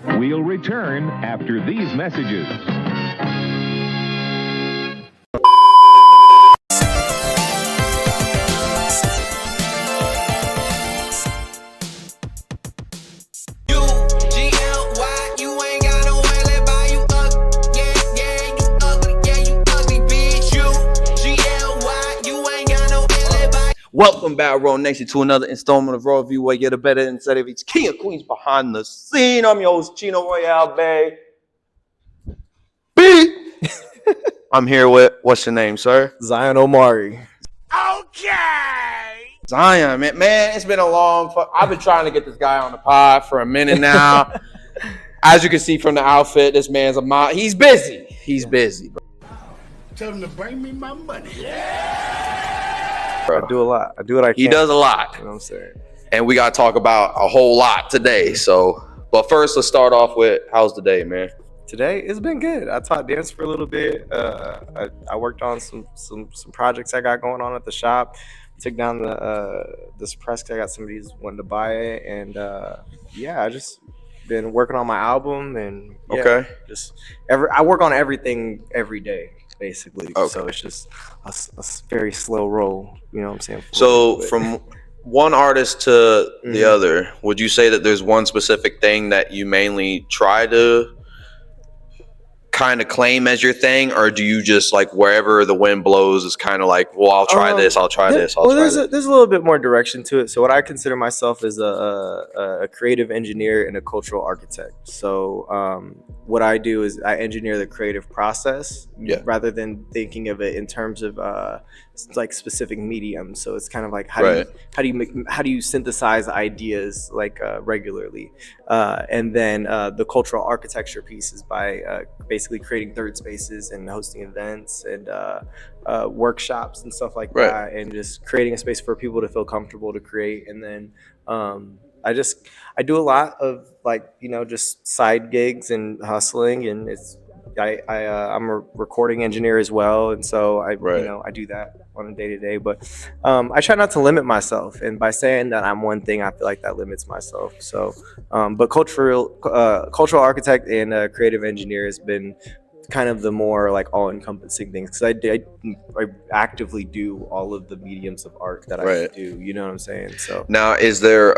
We'll return after these messages. Welcome back, Royal Nation, to another installment of Royal View, where you get a better instead of each king of queens behind the scene. I'm your host, Cheno Royal, babe. B. I'm here with, what's your name, sir? Zion Omari. Okay. Zion, man, it's been a long I've been trying to get this guy on the pod for a minute now. As you can see from the outfit, this man's he's busy. He's busy, bro. Tell him to bring me my money. I do a lot. I do what I can. He does a lot. You know what I'm saying? And we got to talk about a whole lot today. So, but first, let's start off with, how's the day, man? Today, it's been good. I taught dance for a little bit. I worked on some projects I got going on at the shop. Took down this press because I got somebody who's wanted to buy it. And yeah, I just been working on my album. And yeah, okay. I work on everything every day, basically. Okay. So it's just a very slow roll. You know what I'm saying? So from one artist to the other, would you say that there's one specific thing that you mainly try to kind of claim as your thing, or do you just like wherever the wind blows is kind of like, well, I'll try this, I'll try this, there's a little bit more direction to it. So what I consider myself is a creative engineer and a cultural architect. So what I do is I engineer the creative process rather than thinking of it in terms of like specific mediums. So it's kind of like how do you synthesize ideas like regularly, and then the cultural architecture piece is by basically creating third spaces and hosting events and workshops and stuff like that, and just creating a space for people to feel comfortable to create. And then I do a lot of like, you know, just side gigs and hustling, and I'm a recording engineer as well, and so I do that on a day-to-day. But I try not to limit myself, and by saying that I'm one thing, I feel like that limits myself. So but cultural architect and creative engineer has been kind of the more like all-encompassing things, because I actively do all of the mediums of art that I do. You know what I'm saying? So now, is there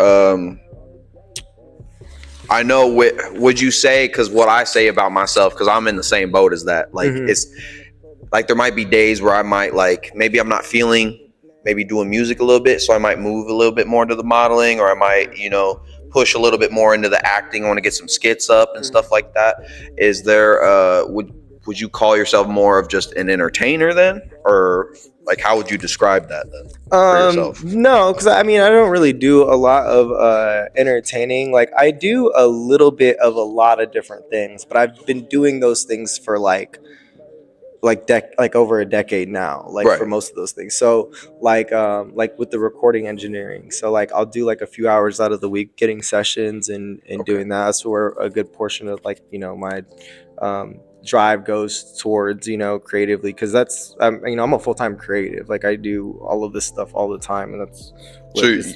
I know, would you say, because what I say about myself, because I'm in the same boat as that, like it's like there might be days where I might like, maybe I'm not feeling maybe doing music a little bit, so I might move a little bit more into the modeling, or I might, you know, push a little bit more into the acting. I want to get some skits up and stuff like that. Is there would you call yourself more of just an entertainer then, or like how would you describe that then for yourself? No, because I mean I don't really do a lot of entertaining. Like I do a little bit of a lot of different things, but I've been doing those things for like over a decade now, for most of those things. So like with the recording engineering, so like I'll do like a few hours out of the week getting sessions and doing that. That's where a good portion of like, you know, my drive goes towards, you know, creatively, because that's you know, I'm a full-time creative. Like I do all of this stuff all the time, and that's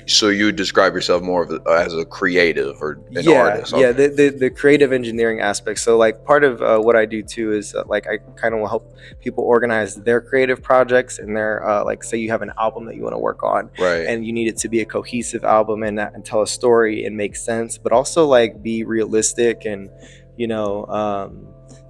so you describe yourself more as a creative or an artist? The creative engineering aspect. So like part of what I do too is like I kind of will help people organize their creative projects, and their like say you have an album that you want to work on, and you need it to be a cohesive album and tell a story and make sense, but also like be realistic and, you know,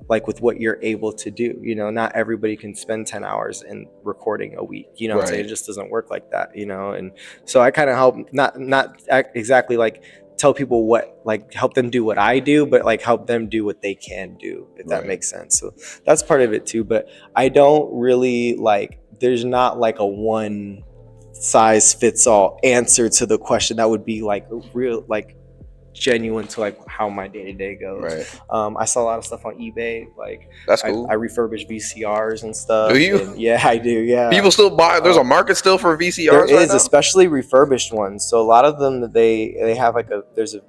like with what you're able to do. You know, not everybody can spend 10 hours in recording a week, you know what I'm saying? It just doesn't work like that, you know? And so I kind of help not exactly like tell people what, like help them do what I do, but like help them do what they can do, if that makes sense. So that's part of it too. But I don't really like, there's not like a one size fits all answer to the question that would be like real, like genuine to like how my day-to-day goes. I saw a lot of stuff on eBay, like that's cool. I refurbish VCRs and stuff. Do you? And yeah, I do. Yeah, people still buy. There's a market still for VCRs. There is, especially refurbished ones. So a lot of them, they have like there's a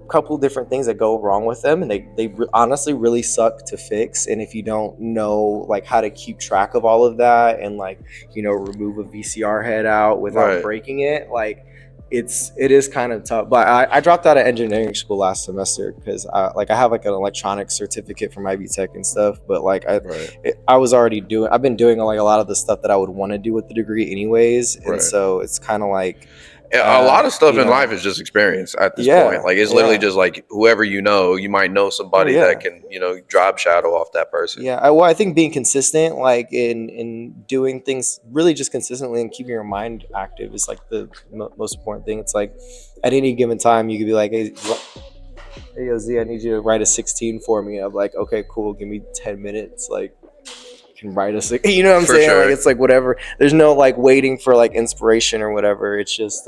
couple different things that go wrong with them, and they honestly really suck to fix. And if you don't know like how to keep track of all of that and like, you know, remove a VCR head out without breaking it, like it is kind of tough, but I dropped out of engineering school last semester because I have like an electronics certificate from Ivy Tech and stuff, but like I was already I've been doing like a lot of the stuff that I would want to do with the degree anyways, and so it's kind of like a lot of stuff in life is just experience at this point. Like it's literally just like whoever you might know somebody that can job shadow off that person. I think being consistent, like in doing things really just consistently and keeping your mind active is like the most important thing. It's like at any given time you could be like, hey yo Z, I need you to write a 16 for me. I'm like, okay, cool, give me 10 minutes. Like can write us, you know what I'm saying? Sure. Like it's like whatever. There's no like waiting for like inspiration or whatever. It's just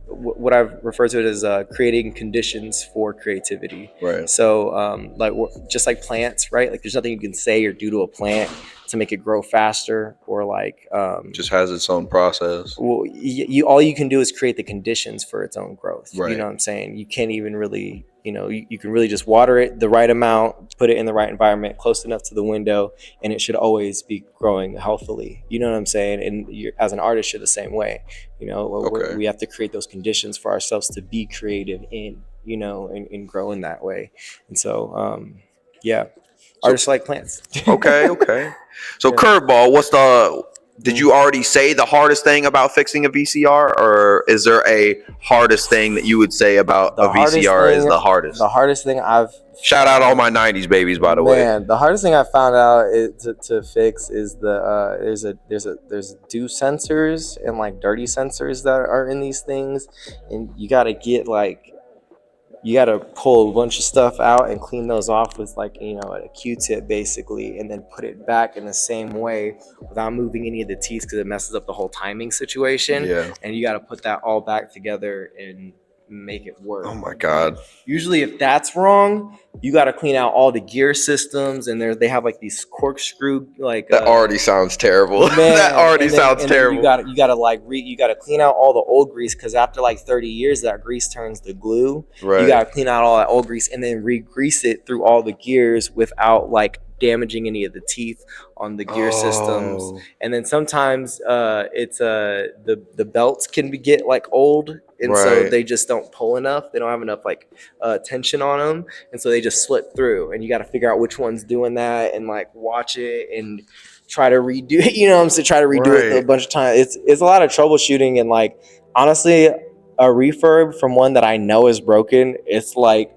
what I've referred to it as creating conditions for creativity. Right. So like just like plants, right? Like there's nothing you can say or do to a plant to make it grow faster, or like just has its own process. Well, all you can do is create the conditions for its own growth. Right. You know what I'm saying? You can't even really, you can really just water it the right amount, put it in the right environment, close enough to the window, and it should always be growing healthily. You know what I'm saying? And as an artist, you're the same way. We have to create those conditions for ourselves to be creative and grow in that way. And so, artists like plants. Okay. So curveball, did you already say the hardest thing about fixing a VCR, or is there a hardest thing that you would say about a VCR is the hardest? The hardest thing shout out all my 90s babies, by the way. The hardest thing I found out to fix is there's dew sensors and like dirty sensors that are in these things, and you got to pull a bunch of stuff out and clean those off with like a Q-tip basically, and then put it back in the same way without moving any of the teeth, because it messes up the whole timing situation. And you got to put that all back together and make it work. Oh my God. Usually if that's wrong, you got to clean out all the gear systems, and they have like these corkscrew like that already sounds terrible. That already sounds terrible. You got to clean out all the old grease, because after like 30 years that grease turns to glue. Right. You got to clean out all that old grease and then re-grease it through all the gears without like damaging any of the teeth on the gear systems. And then sometimes it's the belts can get like old, and so they just don't pull enough. They don't have enough like tension on them, and so they just slip through, and you got to figure out which one's doing that and like watch it and try to redo it. Try to redo it a bunch of times. It's a lot of troubleshooting, and like honestly, a refurb from one that I know is broken, it's like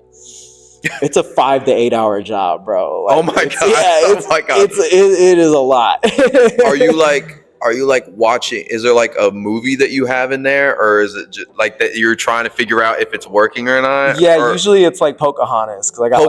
it's a 5 to 8 hour job, bro. Like, oh my God. It is a lot. Are you like watching? Is there like a movie that you have in there, or is it just like that you're trying to figure out if it's working or not? Yeah, usually it's like Pocahontas, because I got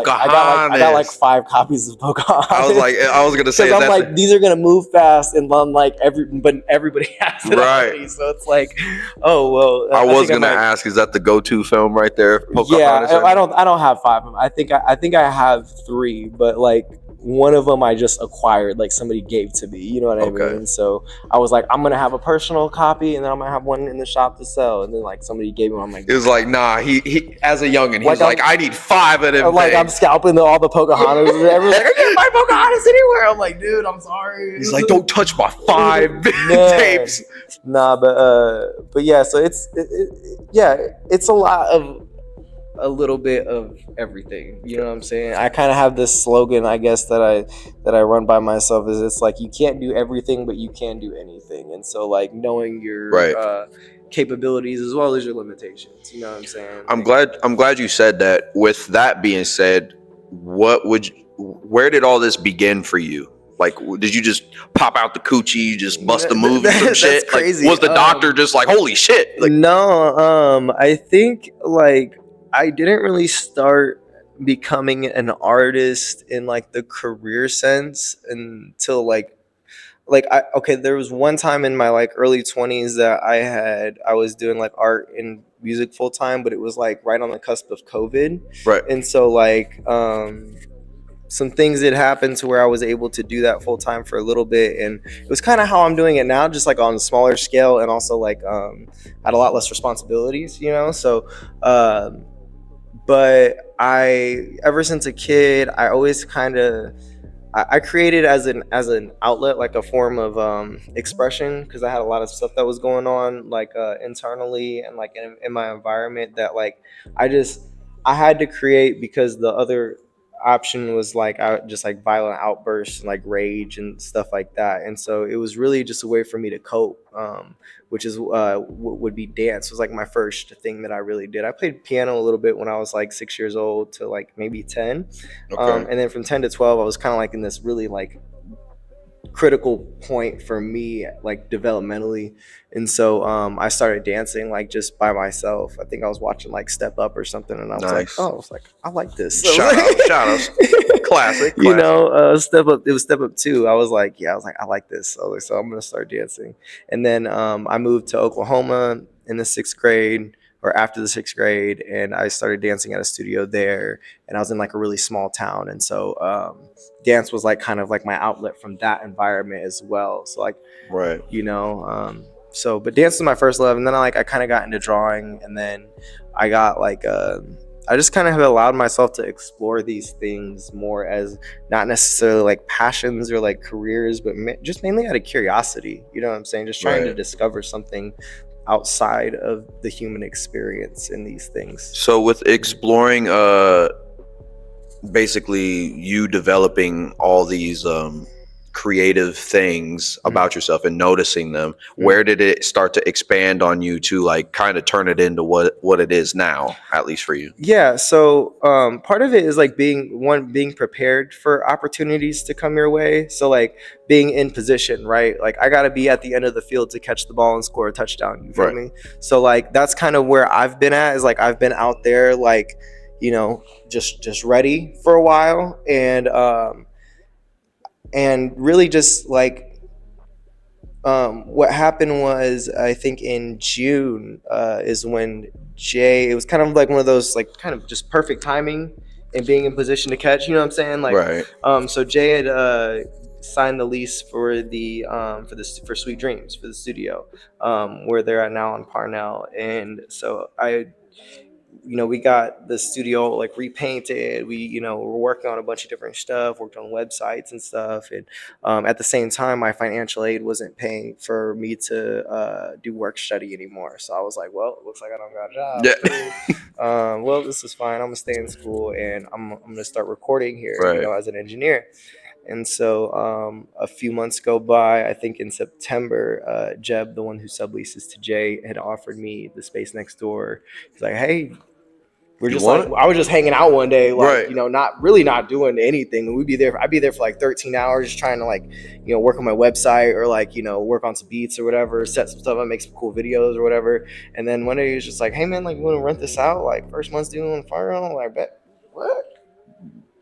like 5 copies of Pocahontas. I was gonna say I'm like, these are gonna move fast, and I'm like everybody has it already, so it's like, oh well. I was gonna ask, is that the go-to film right there? Pocahontas? Yeah, I don't have 5 of them. I think I have 3, but like one of them I just acquired, like somebody gave to me, you know what I mean? So I was like, I'm gonna have a personal copy, and then I'm gonna have one in the shop to sell, and then like somebody gave me, I'm like, it was like, nah, he as a youngin', he's like I need 5 of them. Like I'm scalping all the Pocahontas, and everyone's like, I can't find Pocahontas anywhere. I'm like, dude, I'm sorry. He's like, don't touch my 5 tapes. Nah, but yeah, so it's a little bit of everything, you know what I'm saying? I kind of have this slogan, I guess, that I run by myself, is it's like, you can't do everything, but you can do anything. And so like knowing your capabilities as well as your limitations, you know what I'm saying? I'm glad you said that. With that being said, where did all this begin for you? Like, did you just pop out the coochie, you just bust a move and some shit? That's crazy. Like, was the doctor just like, holy shit? Like, no, I think like I didn't really start becoming an artist in like the career sense until there was one time in my like early 20s that I was doing like art and music full time, but it was like right on the cusp of COVID. Right. And so like some things did happen to where I was able to do that full time for a little bit, and it was kind of how I'm doing it now, just like on a smaller scale, and also like had a lot less responsibilities, you know. So but ever since a kid, I always kind of I created as an outlet, like a form of expression, because I had a lot of stuff that was going on, like internally and like in my environment, that like I had to create, because the other option was like I just like violent outbursts and like rage and stuff like that. And so it was really just a way for me to cope, which is would be dance was like my first thing that I really did. I played piano a little bit when I was like 6 years old to like maybe 10. Okay. And then from 10 to 12, I was kind of like in this really like critical point for me, like developmentally. And so I started dancing like just by myself. I think I was watching like Step Up or something, and I was like, Nice. oh, I was like, I like this. So, Shout out. Classic. You know, Step Up. It was Step Up 2. I was like, yeah, I was like, I like this. So I'm gonna start dancing. And then I moved to Oklahoma in the 6th grade, or after the 6th grade, and I started dancing at a studio there. And I was in like a really small town, and so dance was like kind of like my outlet from that environment as well. So like, Right. you know, so but dance was my first love, and then I kind of got into drawing, and then I got like I just kind of have allowed myself to explore these things more as not necessarily like passions or like careers, but just mainly out of curiosity. You know what I'm saying? Just trying to Right. discover something outside of the human experience in these things. So with exploring, basically you developing all these creative things about yourself and noticing them, where did it start to expand on you to like kind of turn it into what it is now, at least for you? Yeah, so part of it is like being prepared for opportunities to come your way. So like being in position, right? Like I got to be at the end of the field to catch the ball and score a touchdown. You feel Right. me? So like that's kind of where I've been at, is like I've been out there, like, you know, just ready for a while, and really just like what happened was, I think in June is when Jay, it was kind of like one of those like kind of just perfect timing and being in position to catch, you know what I'm saying? Like, Right. so Jay had signed the lease for for Sweet Dreams, for the studio, where they're at now on Parnell. And so we got the studio like repainted. We're working on a bunch of different stuff, worked on websites and stuff. And at the same time, my financial aid wasn't paying for me to do work study anymore. So I was like, well, it looks like I don't got a job. Yeah. Cool. Well, this is fine. I'm gonna stay in school, and I'm gonna start recording here, Right. as an engineer. And so a few months go by. I think in September, Jeb, the one who subleases to Jay, had offered me the space next door. He's like, hey, we're You just want like, it? I was just hanging out one day, like, Right. not doing anything. And I'd be there for like 13 hours, just trying to like, work on my website, or like, work on some beats or whatever, set some stuff up, make some cool videos or whatever. And then one day he was just like, hey man, like, you want to rent this out? Like, first month's due on fire. I'm like, bet. What?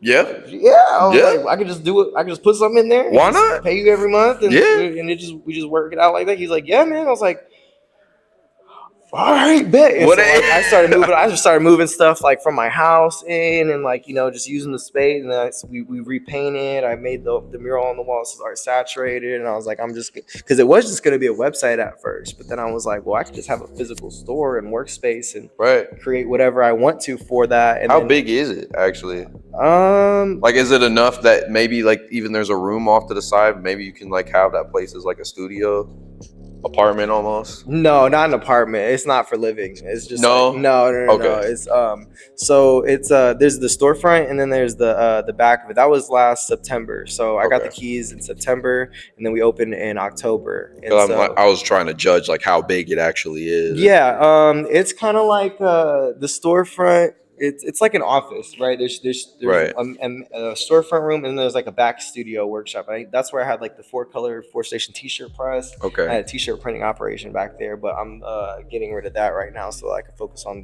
Yeah. Yeah, I was Yeah. like, I could just do it. I could just put something in there. Why just not? pay you every month, and Yeah. we just work it out like that. He's like, yeah, man. I was like, all right, bet. And What so, a- like, I just started moving stuff like from my house in, and like, just using the space. And then we repainted. I made the mural on the wall start saturated, and I was like, I'm just, because it was just going to be a website at first, but then I was like, well, I could just have a physical store and workspace and Right. create whatever I want to for that. And How then, big is it actually? Like, Like, is it enough that maybe like even there's a room off to the side? Maybe you can like have that place as like a studio apartment almost. no, not an apartment. It's not for living. It's just No? like, no. Okay. It's so it's there's the storefront, and then there's the back of it. That was last September. So I got the Okay. keys in September, and then we opened in October. And 'Cause so I was trying to judge like how big it actually is. yeah, it's kind of like the storefront. It's like an office, right? There's Right. a storefront room, and there's like a back studio workshop. That's where I had like the 4-station T-shirt press. I Okay. had a T-shirt printing operation back there, but I'm getting rid of that right now, so I can focus on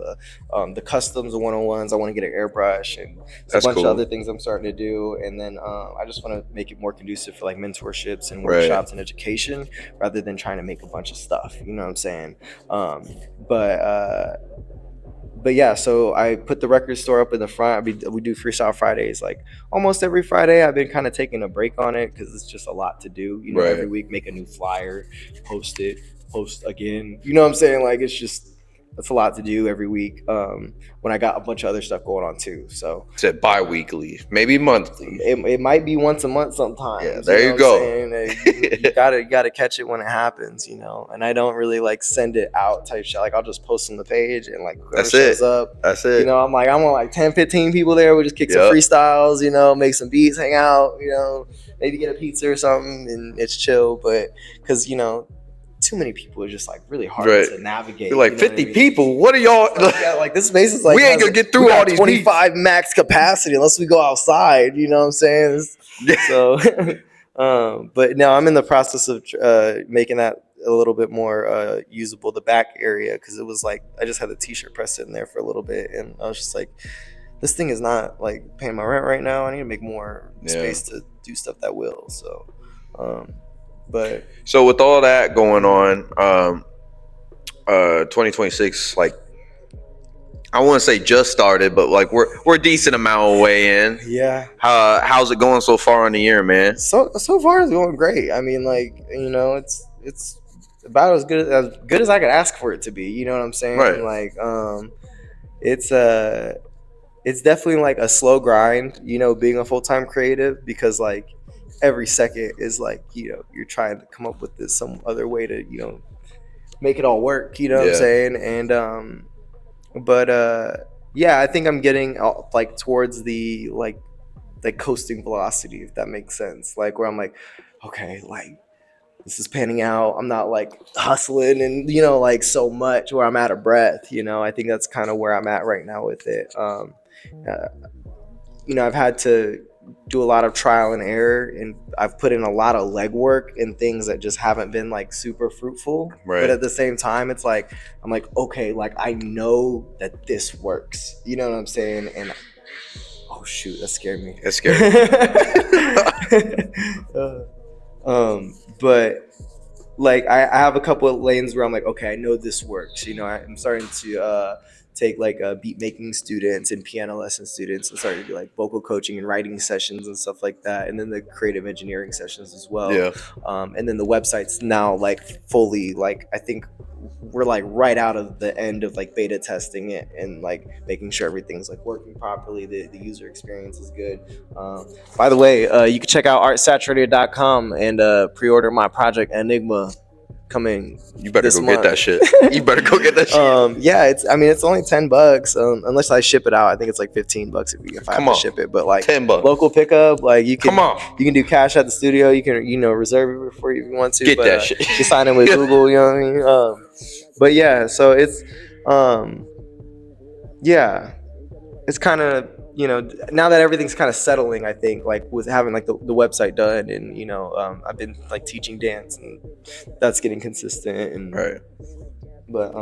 the customs, the 101s. I want to get an airbrush, and That's a bunch cool. of other things I'm starting to do. And then I just want to make it more conducive for like mentorships and Right. workshops and education, rather than trying to make a bunch of stuff. You know what I'm saying? But yeah, so I put the record store up in the front. We do Freestyle Fridays like almost every Friday. I've been kind of taking a break on it because it's just a lot to do. Right. Every week make a new flyer, post it, post again. You know what I'm saying? Like, it's just that's a lot to do every week. When I got a bunch of other stuff going on too. So said bi-weekly, maybe monthly. it might be once a month sometimes. Yeah, there you go. You gotta catch it when it happens, you know. And I don't really like send it out type shit. Like I'll just post on the page and like whoever shows up. That's it. You know, I want like 10, 15 people there. We just kick some freestyles, you know, make some beats, hang out, you know, maybe get a pizza or something, and it's chill. But because you know, too many people is just like really hard to navigate. You're like 50 people. What are y'all? Like this space is like we ain't gonna get through all these 25 max capacity unless we go outside. You know what I'm saying? So, but now I'm in the process of making that a little bit more usable, the back area, because it was like I just had the t-shirt press sitting there for a little bit, and I was just like, this thing is not like paying my rent right now. I need to make more space to do stuff that will. So. But so with all that going on, 2026, like I wouldn't say just started, but like we're a decent amount away in. Yeah. How's it going so far in the year, man? So far it's going great. I mean, like, you know, it's about as good as I could ask for it to be. You know what I'm saying? Right. Like, it's definitely like a slow grind, you know, being a full-time creative, because like every second is like, you know, you're trying to come up with some other way to, you know, make it all work, you know what I'm saying? And yeah, I think I'm getting like towards the like coasting velocity, if that makes sense, like where I'm like, okay, like this is panning out, I'm not like hustling and, you know, like so much where I'm out of breath, you know. I think that's kind of where I'm at right now with it. You know, I've had to do a lot of trial and error, and I've put in a lot of legwork and things that just haven't been like super fruitful. Right. But at the same time, it's like I'm like, okay, like I know that this works. You know what I'm saying? And oh shoot, that scared me. That's scary. But like I have a couple of lanes where I'm like, okay, I know this works. You know, I'm starting to take like beat making students and piano lesson students and started to do like vocal coaching and writing sessions and stuff like that, and then the creative engineering sessions as well. Yeah. And then the website's now like fully, like I think we're like right out of the end of like beta testing it and like making sure everything's like working properly, the user experience is good. By the way, you can check out artsaturated.com and pre-order my project Enigma coming. You better go month. get that shit. You better go get that shit. Yeah, it's only $10 unless I ship it out. I think it's like $15 if I have to ship it, but like $10 local pickup, like you can you can do cash at the studio, you can, you know, reserve it before you want to get but, that shit. You sign in with Google, you know what I mean? But yeah, so it's yeah, it's kind of, you know, now that everything's kind of settling, I think, like with having like the website done, and you know, I've been like teaching dance, and that's getting consistent, and right. But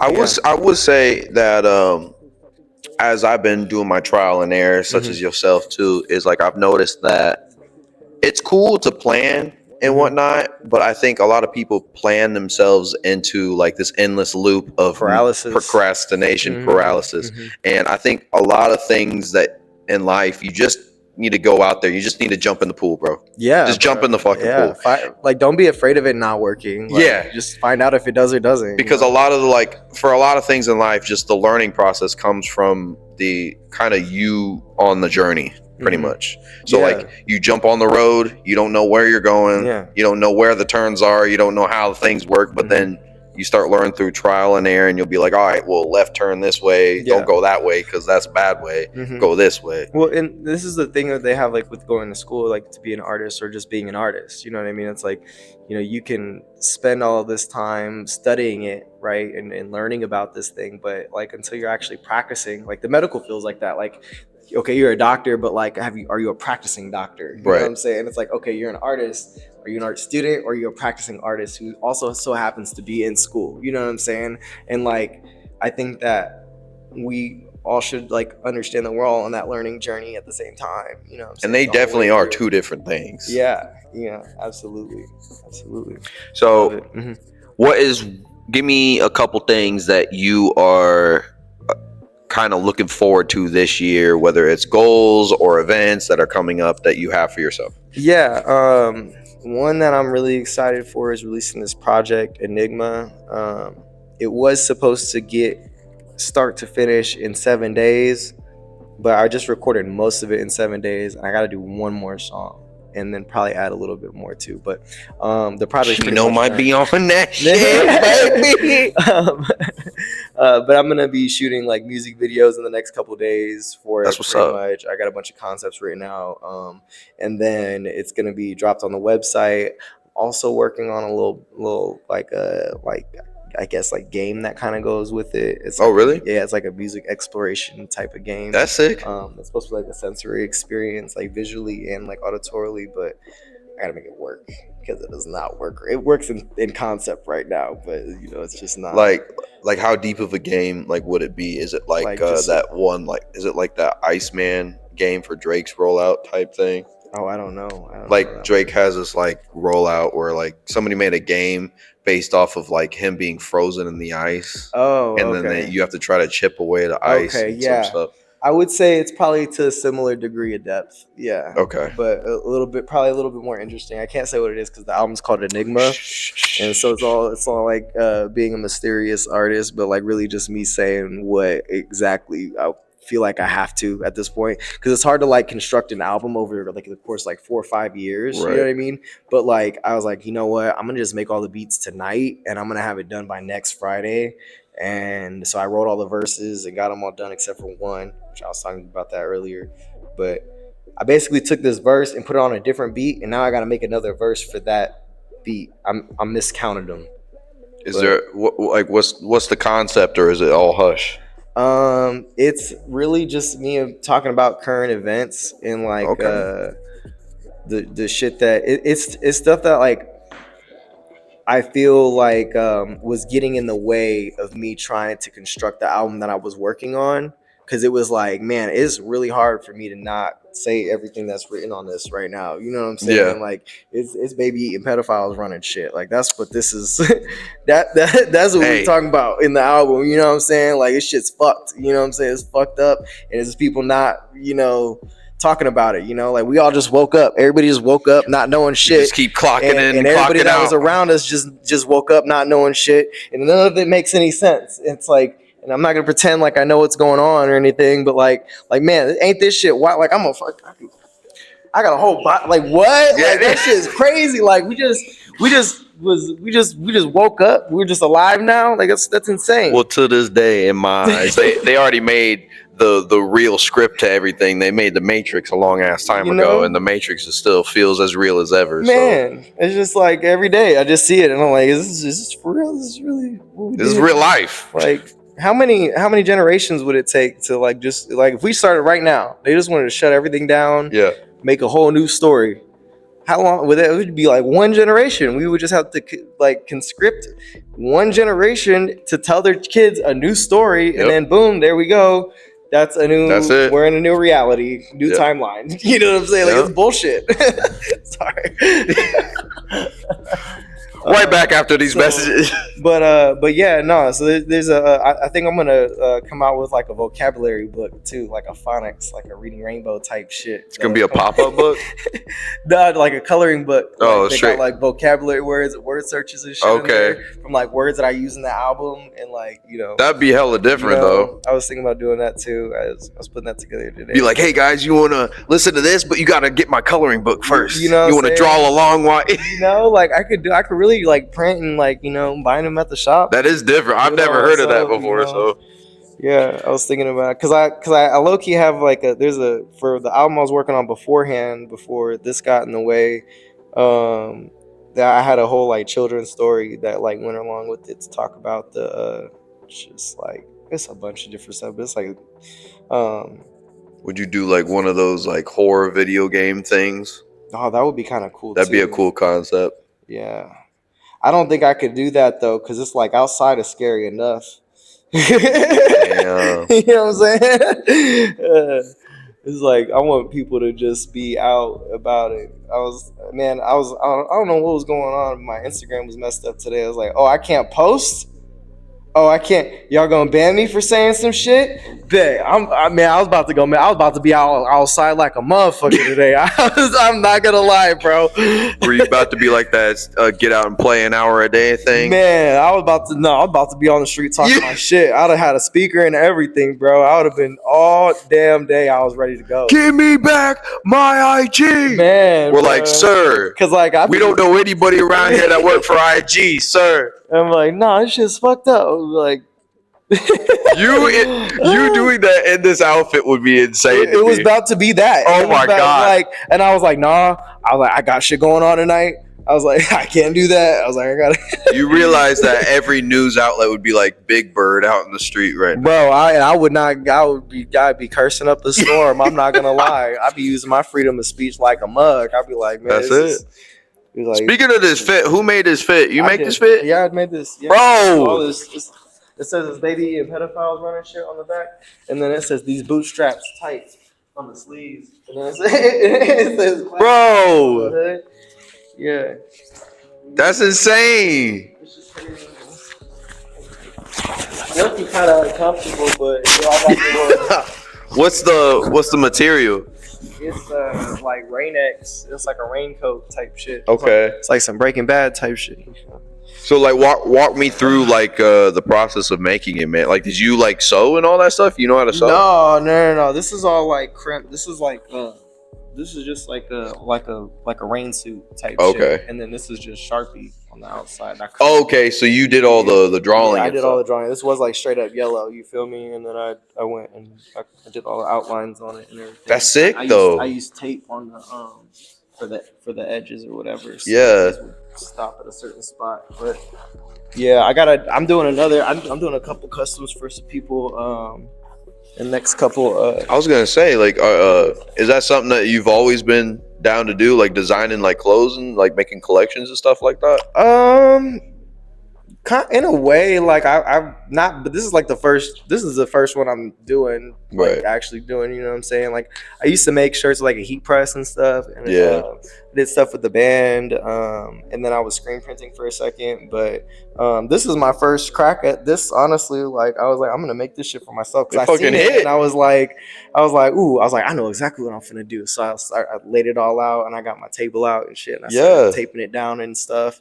I would say that as I've been doing my trial and error, such as yourself too, is like I've noticed that it's cool to plan and whatnot, but I think a lot of people plan themselves into like this endless loop of procrastination paralysis. And I think a lot of things that in life, you just need to go out there. You just need to jump in the pool, bro. Yeah, just jump in the fucking pool. Like, don't be afraid of it not working. Like, just find out if it does or doesn't. Because a lot of the, like, for a lot of things in life, just the learning process comes from the kind of you on the journey. Pretty much. So like you jump on the road, you don't know where you're going, you don't know where the turns are, you don't know how things work, but then you start learning through trial and error, and you'll be like, all right, well, left turn this way, don't go that way because that's a bad way, go this way. Well, and this is the thing that they have like with going to school, like to be an artist or just being an artist, you know what I mean? It's like, you know, you can spend all of this time studying it, right, and learning about this thing, but like until you're actually practicing, like the medical field's like that, like, okay, you're a doctor, but like, are you a practicing doctor? You know what I'm saying? It's like, okay, you're an artist. Are you an art student, or are you a practicing artist who also so happens to be in school? You know what I'm saying? And like, I think that we all should like understand that we're all on that learning journey at the same time. You know what I'm saying? And they definitely are two different things. Yeah, absolutely. So give me a couple things that you are kind of looking forward to this year, whether it's goals or events that are coming up that you have for yourself. One that I'm really excited for is releasing this project Enigma. it was supposed to get start to finish in 7 days, but I just recorded most of it in 7 days. I got to do one more song and then probably add a little bit more too. But the project's pretty much might done. be on that shit, baby. But I'm gonna be shooting like music videos in the next couple days for That's it. what's Pretty up. much, I got a bunch of concepts written out, and then it's gonna be dropped on the website. Also working on a little like I guess like game that kind of goes with it. It's Oh, like really? yeah, it's like a music exploration type of game. That's sick. It's supposed to be like a sensory experience, like visually and like auditorily, but I gotta make it work because it does not work. It works in concept right now, but you know, it's just not Like how deep of a game like would it be? Is it like just that one like is it like that Iceman game for Drake's rollout type thing? oh, I don't know. Like Drake has this like rollout where like somebody made a game based off of like him being frozen in the ice. Oh, And okay. then you have to try to chip away the ice. Okay, and yeah. some stuff. I would say it's probably to a similar degree of depth. Yeah. Okay. But probably a little bit more interesting. I can't say what it is because the album's called Enigma, and so it's all like being a mysterious artist, but like really just me saying what exactly I feel like I have to at this point, because it's hard to like construct an album over like the course of, like 4 or 5 years. Right. You know what I mean? But like I was like, you know what? I'm gonna just make all the beats tonight, and I'm gonna have it done by next Friday. And so I wrote all the verses and got them all done except for one, which I was talking about that earlier. But I basically took this verse and put it on a different beat, and now I got to make another verse for that beat. I'm miscounted them. Is there what's the concept, or is it all hush? It's really just me talking about current events and like the shit that it's stuff that like I feel like was getting in the way of me trying to construct the album that I was working on, because it was like, man, it's really hard for me to not say everything that's written on this right now. You know what I'm saying? Yeah. Like it's baby eating pedophiles running shit. Like that's what this is. that's what we're talking about in the album. You know what I'm saying? Like this shit's fucked. You know what I'm saying? It's fucked up, and it's people not, you know, talking about it, you know, like we all just woke up. Everybody just woke up not knowing shit. Just keep clocking in and everybody that was around us just woke up not knowing shit, and none of it makes any sense. It's like, and I'm not gonna pretend like I know what's going on or anything, but like man, ain't this shit? Why? Like I got a whole body. Like what? Yeah, like that shit is crazy. Like we just woke up. We're just alive now. Like that's insane. Well, to this day, in my eyes, they already made the real script to everything. They made the Matrix a long ass time ago, and the Matrix still feels as real as ever. Man, so it's just like every day I just see it and I'm like, is this for real? This is really this is real life. Like how many generations would it take to like just like if we started right now, they just wanted to shut everything down, make a whole new story. How long would it? It would be like one generation. We would just have to like conscript one generation to tell their kids a new story, and then boom, there we go. That's it. We're in a new reality, new timeline. You know what I'm saying? Like it's bullshit. Sorry. Right back after these messages. But yeah, no. So there's I think I'm gonna come out with like a vocabulary book too, like a phonics, like a Reading Rainbow type shit. It's gonna be a pop-up book. No, like a coloring book. Oh, like, they got like vocabulary words, word searches and shit. Okay. From like words that I use in the album, and like, you know. That'd be hella different though. I was thinking about doing that too. I was putting that together today. Be like, hey guys, you wanna listen to this, but you gotta get my coloring book first. You know, you wanna draw along while you know, like I could really like print and like, you know, buying them at the shop. That is different. I've never heard of that before. You know, so yeah, I was thinking about it because I low key have like for the album I was working on beforehand, before this got in the way, that I had a whole like children's story that like went along with it to talk about the just like it's a bunch of different stuff, but it's like would you do like one of those like horror video game things? Oh, that would be kind of cool. That'd be a cool concept. Yeah. I don't think I could do that though, because it's like outside is scary enough. Yeah. You know what I'm saying? It's like I want people to just be out about it. I don't know what was going on. My Instagram was messed up today. I was like, oh, I can't post? Oh, I can't. Y'all gonna ban me for saying some shit? Bet. I was about to go, man. I was about to be outside like a motherfucker today. I'm not gonna lie, bro. Were you about to be like that? Get out and play an hour a day thing. Man, I was about to be on the street talking my shit. I'd have had a speaker and everything, bro. I would have been all damn day. I was ready to go. Give me back my IG, man. We're bro. like, sir, because like we don't know anybody around here that work for IG, sir. I'm like, nah, this shit's fucked up. Like. You doing that in this outfit would be insane. It was about to be that. Oh my God. And I was like, nah. I was like, I got shit going on tonight. I was like, I can't do that. I was like, I gotta. You realize that every news outlet would be like Big Bird out in the street right now. Bro, I'd be cursing up the storm. I'm not gonna lie. I'd be using my freedom of speech like a mug. I'd be like, man, that's it. Like, speaking of this fit, who made this fit? You make this fit? Yeah, I made this. Yeah. Bro. It says this baby and pedophiles running shit on the back, and then it says these bootstraps tight on the sleeves, and then it says bro, yeah, that's insane. It's just crazy. It'll be kind of uncomfortable, but what's the material? It's like Rain-X. It's like a raincoat type shit. Okay, it's like some Breaking Bad type shit. So like walk me through like the process of making it, man. Like, did you like sew and all that stuff? You know how to sew? No. This is all like crimp. This is like this is just like a rain suit type shit. And then this is just Sharpie on the outside. Okay, so you did all the drawing. Yeah, I did all the drawing. This was like straight up yellow. You feel me? And then I went and I did all the outlines on it and everything. That's sick though. I used tape on the for the edges or whatever. So yeah. Stop at a certain spot, but yeah, I'm doing a couple customs for some people. The next couple. I was gonna say, like, is that something that you've always been down to do, like designing like clothes and like making collections and stuff like that? In a way, like I've not, but this is the first one I'm doing, like actually doing, you know what I'm saying? Like I used to make shirts like a heat press and stuff, and did stuff with the band, and then I was screen printing for a second, but this is my first crack at this, honestly. Like I was like, I'm gonna make this shit for myself, because I seen it and I was like, I know exactly what I'm finna do. So I laid it all out, and I got my table out and shit, and I started taping it down and stuff.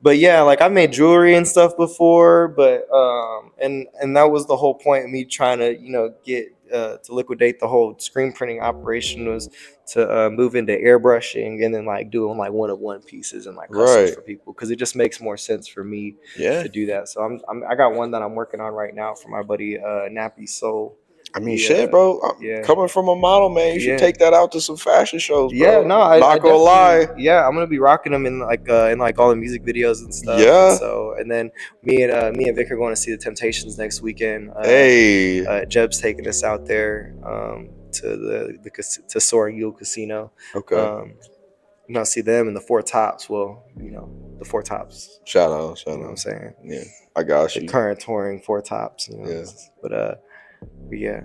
But yeah, like I made jewelry and stuff before, but and that was the whole point of me trying to, you know, get to liquidate the whole screen printing operation, was to move into airbrushing and then like doing like one-of-one pieces and like customs for people, because it just makes more sense for me to do that. So I got one that I'm working on right now for my buddy Nappy Soul. I mean, shit, bro. Coming from a model, man, you should take that out to some fashion shows, bro. Yeah, no, not gonna lie. Yeah, I'm gonna be rocking them in like all the music videos and stuff. Yeah. And then me and Vic are going to see the Temptations next weekend. Jeb's taking us out there to Soaring Eagle Casino. Okay. You know, see them in the Four Tops. Well, you know, the Four Tops. Shout out. You know what I'm saying? Yeah, I got you. The current touring Four Tops. You know? But yeah.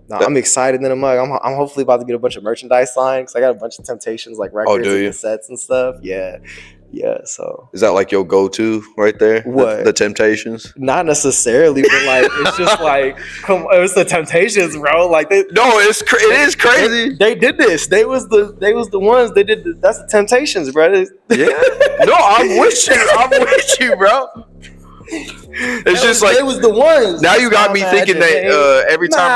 No, I'm excited in a mug. I'm hopefully about to get a bunch of merchandise signed, because I got a bunch of Temptations like records and cassettes and stuff. Yeah. So is that like your go-to right there? What? The Temptations? Not necessarily, but like it's just like, it's the Temptations, bro. Like it is crazy. They did this. They was the ones. They did. That's the Temptations, bro. Yeah. No, I'm with you, bro. It's just like it was the ones. Now you got me thinking that every time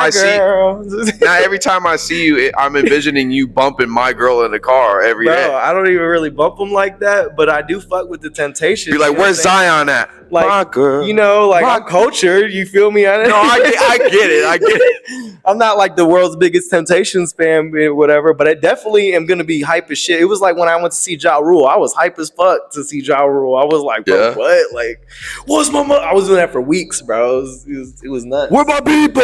I see you, I'm envisioning you bumping my girl in the car every day. I don't even really bump them like that, but I do fuck with the Temptations. You're like, where's Zion at? Like, my girl. You know, like I'm cultured. You feel me? No, I get it. I'm not like the world's biggest Temptations fan, or whatever, but I definitely am gonna be hype as shit. It was like when I went to see Ja Rule. I was hype as fuck to see Ja Rule. I was like, bro, what? Like, what's my mother? I was doing that for weeks, bro. It was nuts. Where my people?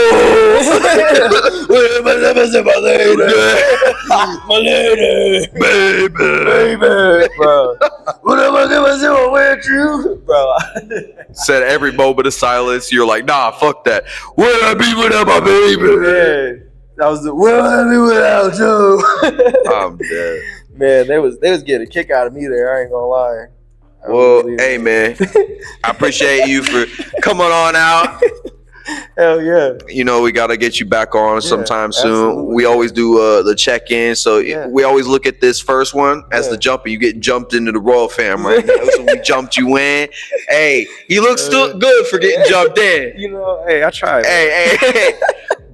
My lady, baby, bro. What am I gonna do with you, bro? Said every moment of silence. You're like, nah, fuck that. Where I be without my baby? Man, that was the where I be without you. I'm dead. Man, they was getting a kick out of me there. I ain't gonna lie. Well, hey man, I appreciate you for coming on out. Hell yeah. You know, we got to get you back on sometime soon. Absolutely. We always do the check-in. So we always look at this first one as the jumper. You get jumped into the Royal fam right now. So we jumped you in. Hey, you look still good for getting jumped in. You know, hey, I tried. Hey.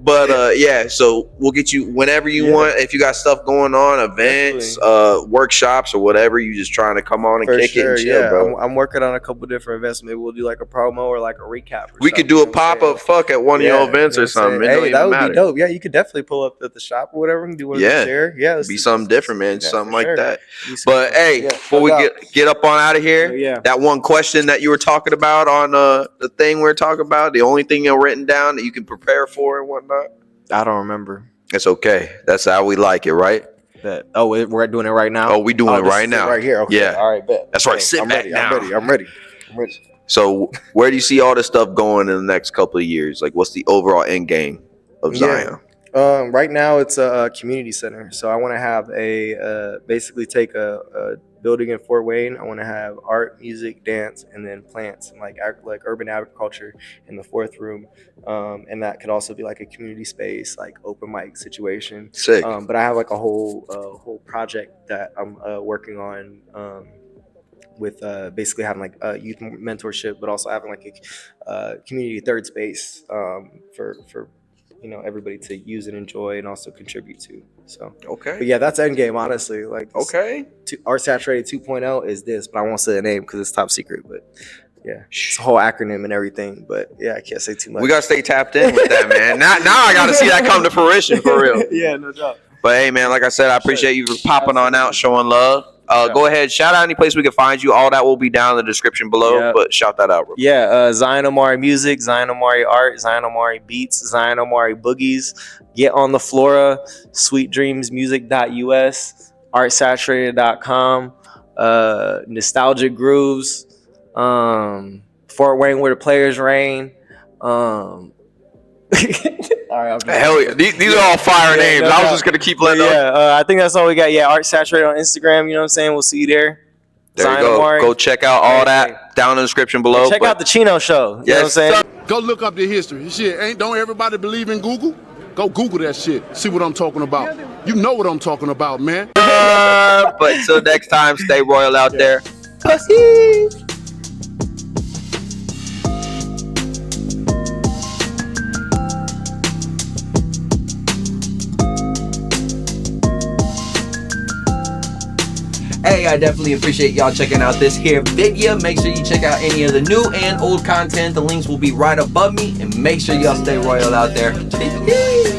But yeah, so we'll get you whenever you want. If you got stuff going on, events, workshops, or whatever, you just trying to come on and kick it and chill, bro. I'm working on a couple different events. Maybe we'll do like a promo or like a recap. We could do a pop-up fuck at one of your events or something. Hey, that would be dope. Yeah, you could definitely pull up at the shop or whatever and do one there. Yeah, be something different, man. Something like that. But hey, before we get up on out of here, that one question that you were talking about on the thing we're talking about, the only thing you're written down that you can prepare for and whatnot. I don't remember. It's okay. That's how we like it, right? We're doing it right now. Oh, we doing it right now. Right here. Okay. Yeah. All right, bet. That's right. Sit back now. I'm ready. So, where do you see all this stuff going in the next couple of years? Like, what's the overall end game of Zion? Right now, it's a community center. So I want to have basically take a building in Fort Wayne. I want to have art, music, dance, and then plants and like urban agriculture in the fourth room. And that could also be like a community space, like open mic situation. Sick. But I have like a whole project that I'm working on. With basically having like youth mentorship, but also having like a community third space for everybody to use and enjoy and also contribute to. So but yeah, that's end game, honestly. Like Art Saturated 2.0 is this, but I won't say the name because it's top secret. But yeah, it's a whole acronym and everything. But yeah, I can't say too much. We gotta stay tapped in with that, man. Now I gotta see that come to fruition for real. Yeah, no doubt. But hey, man, like I said, I appreciate you for popping on out, showing love. Go ahead, shout out any place we can find you. All that will be down in the description below, but shout that out. Zion Omari Music, Zion Omari Art, Zion Omari Beats, Zion Omari Boogies. Get on the Flora, sweetdreamsmusic.us, artsaturated.com, Nostalgic Grooves, Fort Wayne where the players reign. All right, hell yeah. These are all fire names. I was just going to keep letting them. I think that's all we got. Yeah, Art Saturated on Instagram. You know what I'm saying? We'll see you there. There you go. Omari. Go check out all that down in the description below. Check out the Cheno show. You know what I'm saying? Go look up the history. Shit, don't everybody believe in Google? Go Google that shit. See what I'm talking about. You know what I'm talking about, man. But till next time, stay royal out there. Pussy. Hey, I definitely appreciate y'all checking out this here video. Make sure you check out any of the new and old content. The links will be right above me. And make sure y'all stay royal out there. Peace.